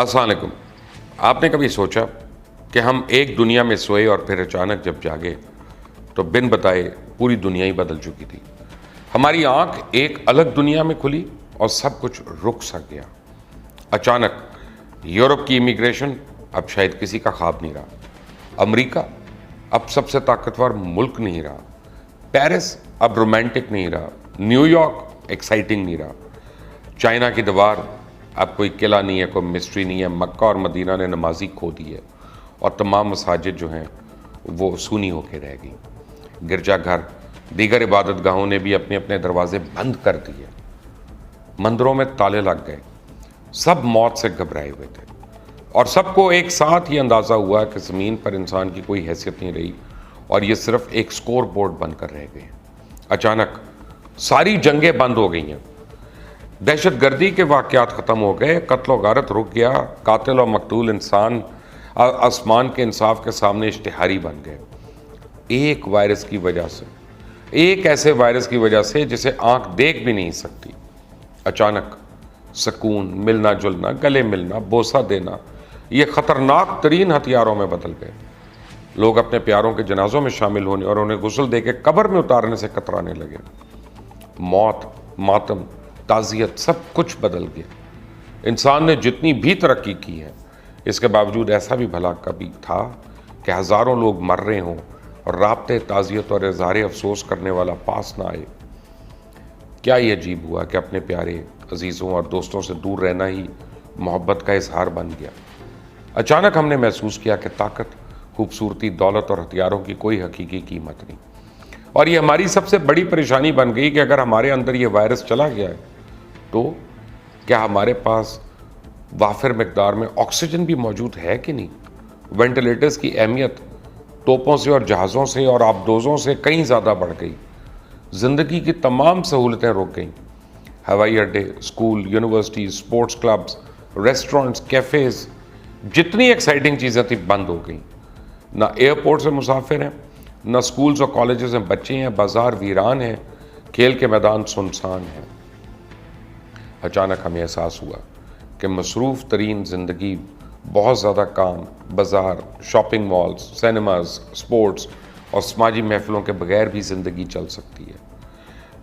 السلام علیکم. آپ نے کبھی سوچا کہ ہم ایک دنیا میں سوئے اور پھر اچانک جب جاگے تو بن بتائے پوری دنیا ہی بدل چکی تھی. ہماری آنکھ ایک الگ دنیا میں کھلی اور سب کچھ رک سا گیا. اچانک یورپ کی امیگریشن اب شاید کسی کا خواب نہیں رہا. امریکہ اب سب سے طاقتور ملک نہیں رہا. پیرس اب رومانٹک نہیں رہا. نیو یارک ایکسائٹنگ نہیں رہا. چائنا کی دیوار اب کوئی قلعہ نہیں ہے, کوئی مسٹری نہیں ہے. مکہ اور مدینہ نے نمازی کھو دی ہے اور تمام مساجد جو ہیں وہ سونی ہو کے رہ گئی. گرجا گھر, دیگر عبادت گاہوں نے بھی اپنے اپنے دروازے بند کر دیے. مندروں میں تالے لگ گئے. سب موت سے گھبرائے ہوئے تھے اور سب کو ایک ساتھ یہ اندازہ ہوا کہ زمین پر انسان کی کوئی حیثیت نہیں رہی اور یہ صرف ایک سکور بورڈ بن کر رہ گئے. اچانک ساری جنگیں بند ہو گئی ہیں. دہشت گردی کے واقعات ختم ہو گئے. قتل و غارت رک گیا. قاتل و مقتول انسان آسمان کے انصاف کے سامنے اشتہاری بن گئے. ایک وائرس کی وجہ سے, ایک ایسے وائرس کی وجہ سے جسے آنکھ دیکھ بھی نہیں سکتی. اچانک سکون, ملنا جلنا, گلے ملنا, بوسہ دینا یہ خطرناک ترین ہتھیاروں میں بدل گئے. لوگ اپنے پیاروں کے جنازوں میں شامل ہونے اور انہیں غسل دے کے قبر میں اتارنے سے کترانے لگے. موت, ماتم, تعزیت سب کچھ بدل گیا. انسان نے جتنی بھی ترقی کی ہے اس کے باوجود ایسا بھی بھلا کبھی تھا کہ ہزاروں لوگ مر رہے ہوں اور رابطے تعزیت اور اظہار افسوس کرنے والا پاس نہ آئے. کیا یہ عجیب ہوا کہ اپنے پیارے عزیزوں اور دوستوں سے دور رہنا ہی محبت کا اظہار بن گیا. اچانک ہم نے محسوس کیا کہ طاقت, خوبصورتی, دولت اور ہتھیاروں کی کوئی حقیقی قیمت نہیں. اور یہ ہماری سب سے بڑی پریشانی بن گئی کہ اگر ہمارے اندر یہ وائرس چلا گیا ہے تو کیا ہمارے پاس وافر مقدار میں آکسیجن بھی موجود ہے کہ نہیں. وینٹیلیٹرز کی اہمیت توپوں سے اور جہازوں سے اور آبدوزوں سے کہیں زیادہ بڑھ گئی. زندگی کی تمام سہولتیں رک گئیں. ہوائی اڈے, school, university, sports clubs, restaurants, cafes, جتنی ایکسائٹنگ چیزیں تھیں بند ہو گئیں. نہ ایئرپورٹ سے مسافر ہیں, نہ اسکولز اور کالجز میں بچے ہیں. بازار ویران ہیں, کھیل کے میدان سنسان ہیں. اچانک ہمیں احساس ہوا کہ مصروف ترین زندگی, بہت زیادہ کام, بازار, شاپنگ مالز, سینماز, اسپورٹس اور سماجی محفلوں کے بغیر بھی زندگی چل سکتی ہے.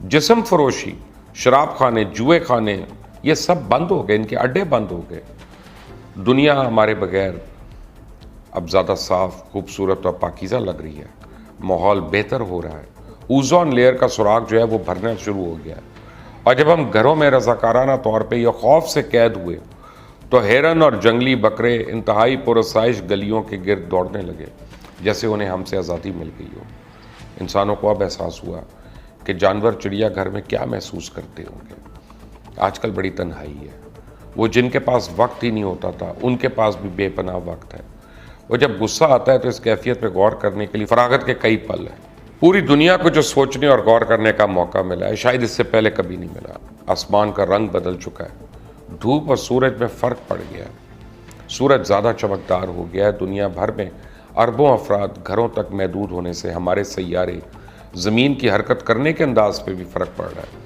جسم فروشی, شراب خانے, جوئے خانے یہ سب بند ہو گئے, ان کے اڈے بند ہو گئے. دنیا ہمارے بغیر اب زیادہ صاف, خوبصورت اور پاکیزہ لگ رہی ہے. ماحول بہتر ہو رہا ہے. اوزون لیئر کا سراغ جو ہے وہ بھرنا شروع ہو گیا ہے. اور جب ہم گھروں میں رضاکارانہ طور پہ یا خوف سے قید ہوئے تو ہرن اور جنگلی بکرے انتہائی پرآسائش گلیوں کے گرد دوڑنے لگے جیسے انہیں ہم سے آزادی مل گئی ہو. انسانوں کو اب احساس ہوا کہ جانور چڑیا گھر میں کیا محسوس کرتے ہوں گے. آج کل بڑی تنہائی ہے. وہ جن کے پاس وقت ہی نہیں ہوتا تھا ان کے پاس بھی بے پناہ وقت ہے. وہ جب غصہ آتا ہے تو اس کیفیت پہ غور کرنے کے لیے فراغت کے کئی پل ہیں. پوری دنیا کو جو سوچنے اور غور کرنے کا موقع ملا ہے شاید اس سے پہلے کبھی نہیں ملا. آسمان کا رنگ بدل چکا ہے. دھوپ اور سورج میں فرق پڑ گیا ہے. سورج زیادہ چمکدار ہو گیا ہے. دنیا بھر میں اربوں افراد گھروں تک محدود ہونے سے ہمارے سیارے زمین کی حرکت کرنے کے انداز پہ بھی فرق پڑ رہا ہے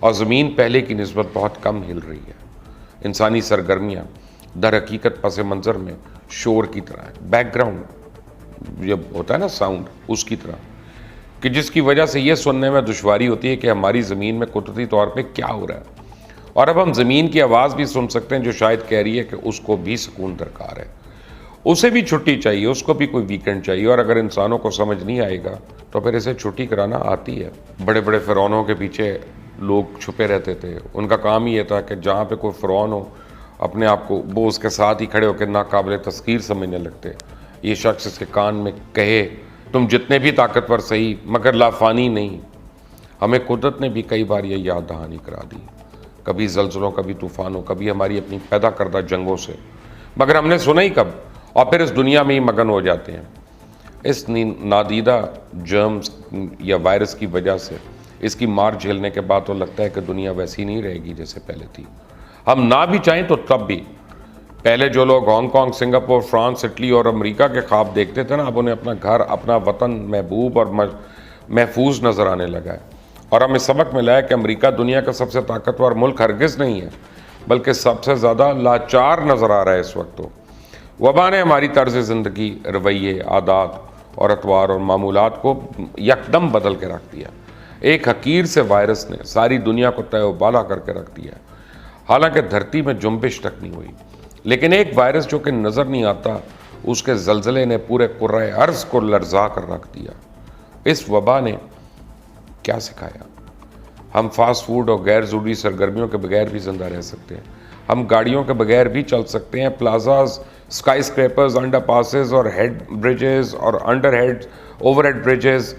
اور زمین پہلے کی نسبت بہت کم ہل رہی ہے. انسانی سرگرمیاں در حقیقت پس منظر میں شور کی طرح ہے. بیک گراؤنڈ جب ہوتا ہے نا ساؤنڈ, اس کی طرح, کہ جس کی وجہ سے یہ سننے میں دشواری ہوتی ہے کہ ہماری زمین میں قدرتی طور پہ کیا ہو رہا ہے. اور اب ہم زمین کی آواز بھی سن سکتے ہیں جو شاید کہہ رہی ہے کہ اس کو بھی سکون درکار ہے, اسے بھی چھٹی چاہیے, اس کو بھی کوئی ویکنڈ چاہیے. اور اگر انسانوں کو سمجھ نہیں آئے گا تو پھر اسے چھٹی کرانا آتی ہے. بڑے بڑے فرعونوں کے پیچھے لوگ چھپے رہتے تھے. ان کا کام ہی یہ تھا کہ جہاں پہ کوئی فرعون ہو اپنے آپ کو وہ اس کے ساتھ ہی کھڑے ہو کے ناقابل تذکیر سمجھنے لگتے. یہ شخص اس کے کان میں کہے تم جتنے بھی طاقتور صحیح مگر لافانی نہیں. ہمیں قدرت نے بھی کئی بار یہ یاد دہانی کرا دی, کبھی زلزلوں, کبھی طوفانوں, کبھی ہماری اپنی پیدا کردہ جنگوں سے, مگر ہم نے سنا ہی کب, اور پھر اس دنیا میں ہی مگن ہو جاتے ہیں. اس نادیدہ جرمز یا وائرس کی وجہ سے اس کی مار جھیلنے کے بعد تو لگتا ہے کہ دنیا ویسی نہیں رہے گی جیسے پہلے تھی. ہم نہ بھی چاہیں تو تب بھی. پہلے جو لوگ Hong Kong, Singapore, France, Italy اور امریکہ کے خواب دیکھتے تھے نا, اب انہیں اپنا گھر, اپنا وطن محبوب اور محفوظ نظر آنے لگا ہے. اور ہمیں سبق ملا ہے کہ امریکہ دنیا کا سب سے طاقتور ملک ہرگز نہیں ہے, بلکہ سب سے زیادہ لاچار نظر آ رہا ہے اس وقت. تو وبا نے ہماری طرز زندگی، رویے، عادات اور اطوار اور معمولات کو یکدم بدل کے رکھ دیا. ایک حقیر سے وائرس نے ساری دنیا کو تہہ و بالا کر کے رکھ دیا. حالانکہ دھرتی میں جنبش تک نہیں ہوئی، لیکن ایک وائرس جو کہ نظر نہیں آتا، اس کے زلزلے نے پورے کرۂ ارض کو لرزا کر رکھ دیا. اس وبا نے کیا سکھایا؟ ہم فاسٹ فوڈ اور غیر ضروری سرگرمیوں کے بغیر بھی زندہ رہ سکتے ہیں. ہم گاڑیوں کے بغیر بھی چل سکتے ہیں. Plazas, skyscrapers, underpasses اور ہیڈ بریجز اور under head overhead bridges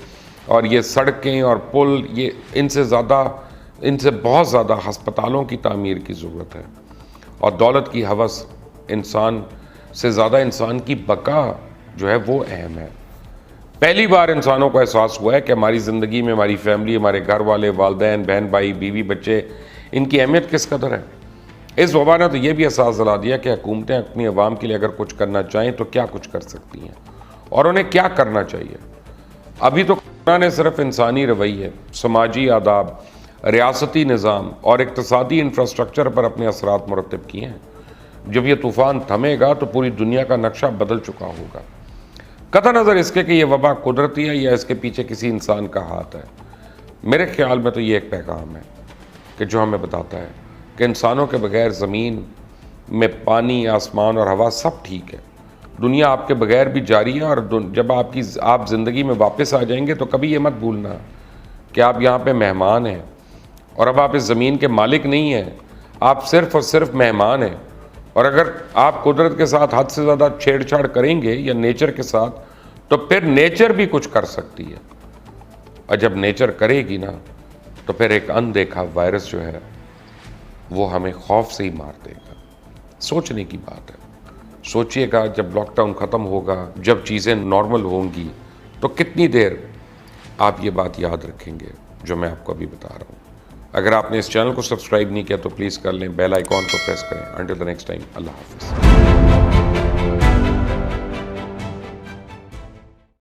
اور یہ سڑکیں اور پل، یہ ان سے بہت زیادہ ہسپتالوں کی تعمیر کی ضرورت ہے. اور دولت کی ہوس انسان سے زیادہ انسان کی بقا جو ہے وہ اہم ہے. پہلی بار انسانوں کو احساس ہوا ہے کہ ہماری زندگی میں ہماری فیملی، ہمارے گھر والے، والدین، بہن بھائی، بیوی بچے، ان کی اہمیت کس قدر ہے. اس وبا نے تو یہ بھی احساس دلا دیا کہ حکومتیں اپنی عوام کے لیے اگر کچھ کرنا چاہیں تو کیا کچھ کر سکتی ہیں اور انہیں کیا کرنا چاہیے. ابھی تو کورونا نے صرف انسانی رویے، سماجی آداب، ریاستی نظام اور اقتصادی انفراسٹرکچر پر اپنے اثرات مرتب کیے ہیں. جب یہ طوفان تھمے گا تو پوری دنیا کا نقشہ بدل چکا ہوگا. قطع نظر اس کے کہ یہ وبا قدرتی ہے یا اس کے پیچھے کسی انسان کا ہاتھ ہے، میرے خیال میں تو یہ ایک پیغام ہے کہ جو ہمیں بتاتا ہے کہ انسانوں کے بغیر زمین میں پانی، آسمان اور ہوا سب ٹھیک ہے. دنیا آپ کے بغیر بھی جاری ہے، اور جب آپ زندگی میں واپس آ جائیں گے تو کبھی یہ مت بھولنا کہ آپ یہاں پہ مہمان ہیں، اور اب آپ اس زمین کے مالک نہیں ہیں، آپ صرف اور صرف مہمان ہیں. اور اگر آپ قدرت کے ساتھ حد سے زیادہ چھیڑ چھاڑ کریں گے یا نیچر کے ساتھ، تو پھر نیچر بھی کچھ کر سکتی ہے. اور جب نیچر کرے گی نا تو پھر ایک اندیکھا وائرس جو ہے وہ ہمیں خوف سے ہی مار دے گا. سوچنے کی بات ہے. سوچئے گا جب لاک ڈاؤن ختم ہوگا، جب چیزیں نارمل ہوں گی، تو کتنی دیر آپ یہ بات یاد رکھیں گے جو میں آپ کو ابھی بتا رہا ہوں. اگر آپ نے اس چینل کو سبسکرائب نہیں کیا تو پلیز کر لیں، بیل آئیکن کو پریس کریں. انٹل دی نیکسٹ ٹائم، اللہ حافظ.